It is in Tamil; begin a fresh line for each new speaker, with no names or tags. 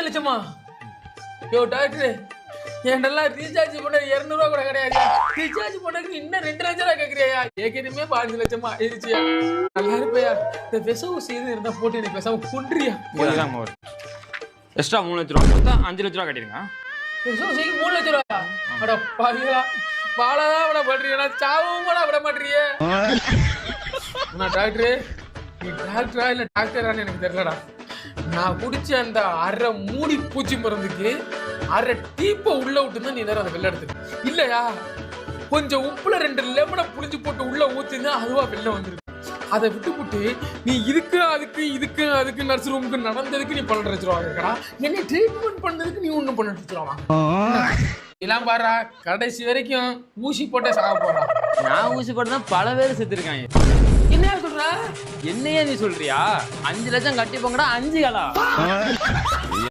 லட்சமா? யோ டாக்டர், என்னெல்லாம் ரீசார்ஜ் பண்ண 200 ரூபா கூட கிடையாது. ரீசார்ஜ் பண்ணதுக்கு இன்னும் 2 லட்சம் ரூபா கேட்கறியா? ஏற்கனவே 5 லட்சமா ஆயிடுச்சியா? நல்லா இருப்பையா? இந்த விச ஊசி எது இருந்தா போட்டு எனக்கு பேசாம கொன்றியா?
எக்ஸ்ட்ரா 3 லட்ச ரூபா கொடுத்தா 5 லட்ச ரூபா கட்டிடுங்க.
விச ஊசிக்கு 3 லட்சம் ரூபாயா? அட பாவியா, வாழதான் விட மாட்டீங்க, சாவும் கூட விட மாட்டீங்க. டாக்டர், நீ டாக்டரா இல்ல டாக்டரான்னு எனக்கு தெரியலடா. நான் குடிச்ச அந்த அரை மூடி பூச்சி மருந்துக்கு அரை டீப்பை உள்ள விட்டுதான் நீ நேரம் அதை வெளில எடுத்துக்க. இல்லையா கொஞ்சம் உப்புல 2 லெமனை புளிஞ்சு போட்டு உள்ள ஊத்தினா அதுவா வெளில வந்துருக்கு. அதை விட்டு நீ இதுக்கு அதுக்கு நர்ஸ் ரூமுக்கு நடந்ததுக்கு நீ 12 லட்ச ரூபா இருக்கா? என்ன ட்ரீட்மெண்ட் பண்ணதுக்கு நீ ஒன்னும் 12 லட்ச ரூபா எல்லாம் பாரா. கடைசி வரைக்கும் ஊசி போட்டே சாக போறா.
நான் ஊசி போட்டு தான் பல பேர் செத்துருக்காங்க.
என்ன சொல்ற?
என்னையே நீ சொல்றியா? 5 லட்சம் கட்டி போங்கடா 5 காலா.